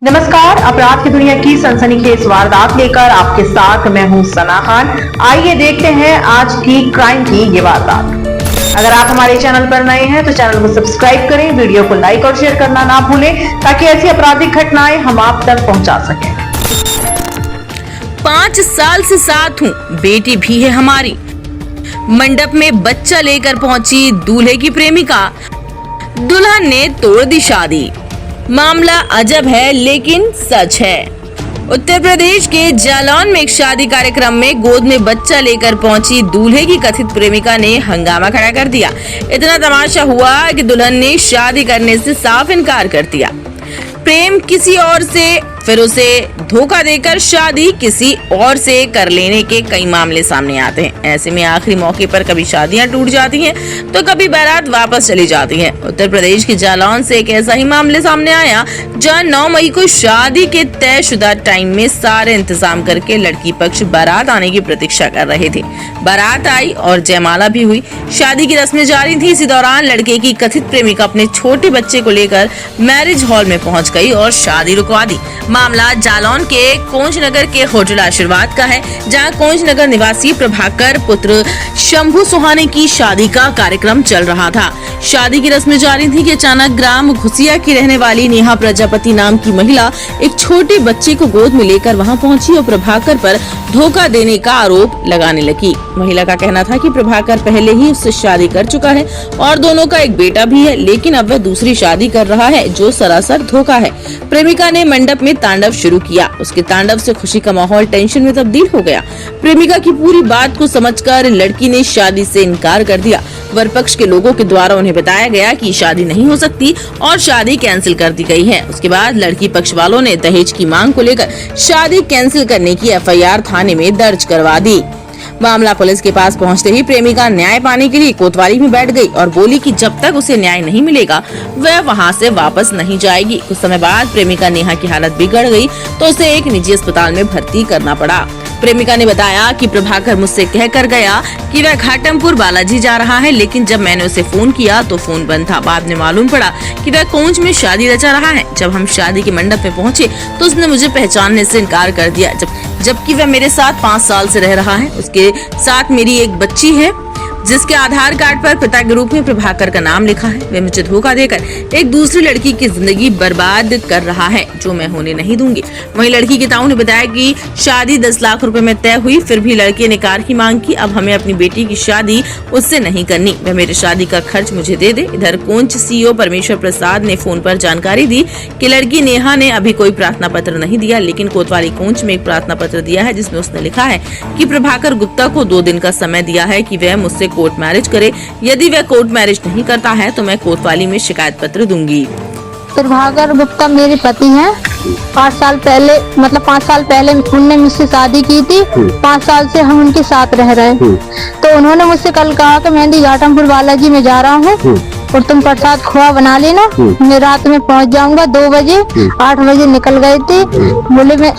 नमस्कार, अपराध की दुनिया की सनसनीखेज वारदात लेकर आपके साथ मैं हूं सना खान। आइए देखते हैं आज की क्राइम की ये वारदात। अगर आप हमारे चैनल पर नए हैं तो चैनल को सब्सक्राइब करें, वीडियो को लाइक और शेयर करना ना भूलें ताकि ऐसी आपराधिक घटनाएं हम आप तक पहुंचा सकें। 5 साल से साथ हूँ, बेटी भी है हमारी। मंडप में बच्चा लेकर पहुंची दूल्हे की प्रेमिका, दुल्हन ने तोड़ दी शादी। मामला अजब है लेकिन सच है। उत्तर प्रदेश के जालौन में एक शादी कार्यक्रम में गोद में बच्चा लेकर पहुंची दूल्हे की कथित प्रेमिका ने हंगामा खड़ा कर दिया। इतना तमाशा हुआ कि दुल्हन ने शादी करने से साफ इनकार कर दिया। प्रेम किसी और से, फिर उसे धोखा देकर शादी किसी और से कर लेने के कई मामले सामने आते हैं। ऐसे में आखिरी मौके पर कभी शादियां टूट जाती हैं तो कभी बारात वापस चली जाती है। उत्तर प्रदेश के जालौन से एक ऐसा ही मामले सामने आया जहां 9 मई को शादी के तयशुदा टाइम में सारे इंतजाम करके लड़की पक्ष बारात आने की प्रतीक्षा कर रहे थे। बारात आई और जयमाला भी हुई। शादी की रस्में जारी थी। इसी दौरान लड़के की कथित प्रेमिका अपने छोटे बच्चे को लेकर मैरिज हॉल में पहुंच गई और शादी रुकवा दी। मामला जालौन के कोंजनगर के होटल आशीर्वाद का है, जहां कोंजनगर निवासी प्रभाकर पुत्र शंभू सुहाने की शादी का कार्यक्रम चल रहा था। शादी की रस्में जारी थी कि अचानक ग्राम घुसिया की रहने वाली नेहा प्रजापति नाम की महिला एक छोटे बच्चे को गोद में लेकर वहां पहुंची और प्रभाकर पर धोखा देने का आरोप लगाने लगी। महिला का कहना था कि प्रभाकर पहले ही उससे शादी कर चुका है और दोनों का एक बेटा भी है, लेकिन अब वह दूसरी शादी कर रहा है जो सरासर धोखा है। प्रेमिका ने मंडप में तांडव शुरू किया। उसके तांडव से खुशी का माहौल टेंशन में तब्दील हो गया। प्रेमिका की पूरी बात को समझकर लड़की ने शादी से इनकार कर दिया। वर पक्ष के लोगों के द्वारा उन्हें बताया गया कि शादी नहीं हो सकती और शादी कैंसिल कर दी गई है। उसके बाद लड़की पक्ष वालों ने दहेज की मांग को लेकर शादी कैंसिल करने की एफआईआर थाने में दर्ज करवा दी। मामला पुलिस के पास पहुंचते ही प्रेमिका न्याय पाने के लिए कोतवाली में बैठ गई और बोली कि जब तक उसे न्याय नहीं मिलेगा वह वहां से वापस नहीं जाएगी। कुछ समय बाद प्रेमिका नेहा की हालत बिगड़ गई तो उसे एक निजी अस्पताल में भर्ती करना पड़ा। प्रेमिका ने बताया कि प्रभाकर मुझसे कहकर गया कि वह घाटमपुर बालाजी जा रहा है, लेकिन जब मैंने उसे फोन किया तो फोन बंद था। बाद में मालूम पड़ा कि वह कोंज में शादी रचा रहा है। जब हम शादी के मंडप में पहुंचे तो उसने मुझे पहचानने से इनकार कर दिया, जबकि वह मेरे साथ 5 साल से रह रहा है। उसके साथ मेरी एक बच्ची है जिसके आधार कार्ड पर पिता के रूप में प्रभाकर का नाम लिखा है। वह मुझे धोखा देकर एक दूसरी लड़की की जिंदगी बर्बाद कर रहा है जो मैं होने नहीं दूंगी। वहीं लड़की के ताऊ ने बताया कि शादी 10 लाख रुपए में तय हुई, फिर भी लड़के ने कार की मांग की। अब हमें अपनी बेटी की शादी उससे नहीं करनी, वह मेरे शादी का खर्च मुझे दे दे। इधर कोंच सीईओ परमेश्वर प्रसाद ने फोन पर जानकारी दी कि लड़की नेहा ने अभी कोई प्रार्थना पत्र नहीं दिया, लेकिन कोतवाली कोंच में एक प्रार्थना पत्र दिया है जिसमें उसने लिखा है कि प्रभाकर गुप्ता को 2 दिन का समय दिया है कि वह मुझसे कोर्ट मैरिज करे। यदि वह कोर्ट मैरिज नहीं करता है तो मैं कोतवाली में शिकायत पत्र दूंगी। प्रभाकर गुप्ता मेरे पति हैं। 5 साल पहले उनने मुझसे शादी की थी। 5 साल से हम उनके साथ रह रहे हैं। तो उन्होंने मुझसे कल कहा कि मैं घाटमपुर बालाजी में जा रहा हूँ और तुम प्रसाद खोआ बना लेना, मैं रात में पहुँच जाऊंगा 2 बजे। 8 बजे निकल गए थे, बोले मैं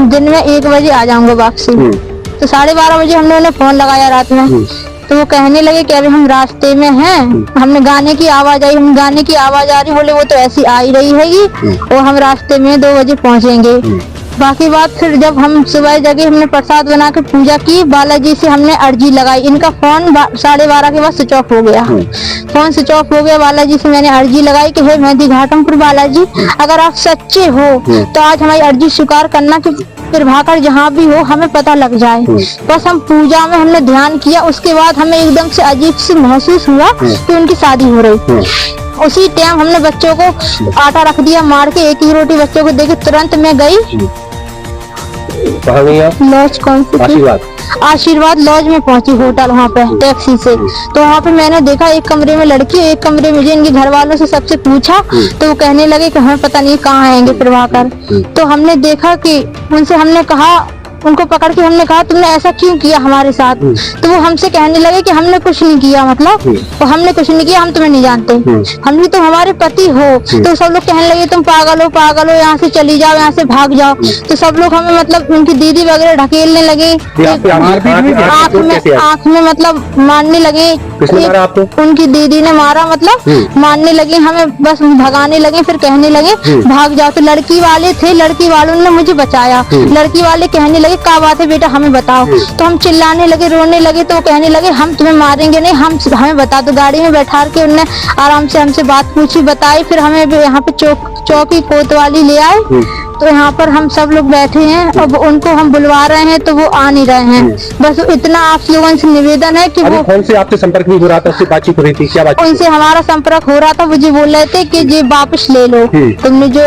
दिन में 1 बजे आ जाऊंगा वापसी। तो 12:30 बजे हमने उन्हें फोन लगाया रात में, तो वो कहने लगे कि अभी हम रास्ते में हैं। हमने गाने की आवाज आई, हम गाने की आवाज आ रही, बोले वो तो ऐसी आ ही रही हैगी और हम रास्ते में 2 बजे पहुंचेंगे। बाकी बात फिर जब हम सुबह जगह हमने प्रसाद बना के पूजा की, बालाजी से हमने अर्जी लगाई। इनका फोन 12:30 के बाद स्विच ऑफ हो गया। फोन स्विच ऑफ हो गया। बालाजी से मैंने अर्जी लगाई कि हे मेहंदी घाटमपुर बालाजी, अगर आप सच्चे हो तो आज हमारी अर्जी स्वीकार करना कि प्रभाकर जहाँ भी हो हमें पता लग जाए। बस हम पूजा में हमने ध्यान किया, उसके बाद हमें एकदम से अजीब से महसूस हुआ कि उनकी शादी हो रही। उसी टाइम हमने बच्चों को आटा रख दिया मार के, एक ही रोटी बच्चों को देके तुरंत मैं गई। कहाँ गई आप? लॉज कौन सी? आशीर्वाद लॉज में पहुंची, होटल वहाँ पे टैक्सी से। तो वहाँ पे मैंने देखा एक कमरे में लड़की, एक कमरे में इनके घर वालों से सबसे पूछा तो वो कहने लगे कि हमें पता नहीं कहाँ आएंगे प्रभाकर। तो हमने देखा कि उनसे हमने कहा, उनको पकड़ के हमने कहा तुमने ऐसा क्यों किया हमारे साथ? तो वो हमसे कहने लगे कि हमने कुछ नहीं किया, मतलब तो हमने कुछ नहीं किया, हम तुम्हें नहीं जानते, हम भी तो हमारे पति हो। तो सब लोग कहने लगे तुम पागल हो, यहाँ से चली जाओ, यहाँ से भाग जाओ। तो सब लोग हमें मतलब उनकी दीदी वगैरह ढकेलने लगे, आँख में मतलब मारने लगे। किसने मारा आपको? उनकी दीदी ने मारा, मतलब मारने लगे हमें, बस भगाने लगे, फिर कहने लगे भाग जाओ। तो लड़की वाले थे, लड़की वालों ने मुझे बचाया। लड़की वाले कहने लगे क्या बात है बेटा हमें बताओ। तो हम चिल्लाने लगे, रोने लगे, तो वो कहने लगे हम तुम्हें मारेंगे नहीं, हम हमें बता दो। गाड़ी में बैठा के उनने आराम से हमसे बात पूछी, बताई, फिर हमें भी यहाँ पे चौकी कोतवाली ले आए। तो यहाँ पर हम सब लोग बैठे हैं, अब उनको हम बुलवा रहे हैं तो वो आ नहीं रहे हैं। बस इतना आप लोगों से निवेदन है कि अभी वो कौन से आपसे संपर्क नहीं हो रहा था, उससे बातचीत हो रही थी, क्या बात? उनसे हमारा संपर्क हो रहा था। वो जी बोल रहे थे कि ये वापस ले लो, तुमने जो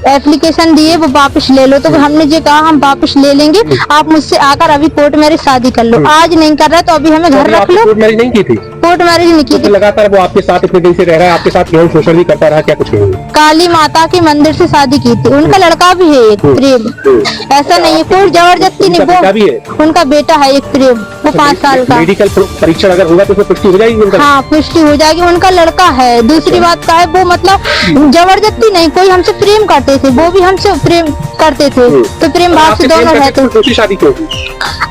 एप्लीकेशन दी है वो वापस ले लो। तो हमने जो कहा हम वापस ले लेंगे, आप मुझसे आकर अभी कोर्ट मैरिज शादी कर लो। आज नहीं कर रहा तो अभी हमें घर रख लो। कोर्ट मैरिज नहीं की थी? कोर्ट मैरिज नहीं की थी। लगातार वो आपके साथ इतने दिन से रह रहा है, आपके साथ यौन शोषण भी करता रहा, क्या कुछ नहीं? काली माता के मंदिर से शादी की थी। उनका लड़का भी है एक प्रेम, ऐसा नहीं है कोई जबरदस्ती नहीं। बेटा भी है? उनका बेटा है एक प्रेम, वो 5 साल का। मेडिकल परीक्षण अगर होगा तो उसमें पुष्टि हो जाएगी उनका? हाँ पुष्टि हो जाएगी, उनका लड़का है। दूसरी बात का है वो मतलब जबरदस्ती नहीं, कोई हमसे प्रेम करते थे, वो भी हमसे प्रेम करते थे। तो प्रेम भाव से दोनों रहते। दूसरी शादी क्यों की?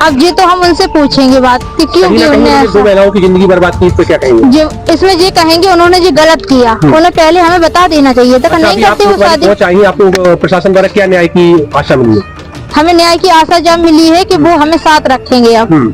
अब ये तो हम उनसे पूछेंगे बात कि क्यों की उन्होंने दो महिलाओं की जिंदगी बर्बाद की, इस पे क्या कहेंगे? जो इसमें ये कहेंगे उन्होंने जो गलत किया, उन्हें पहले हमें बता देना चाहिए था। नहीं करते वो शादी। चाहिए आपको प्रशासन द्वारा क्या न्याय की आशा मिली है? हमें न्याय की आशा जब मिली है कि वो हमें साथ रखेंगे अब।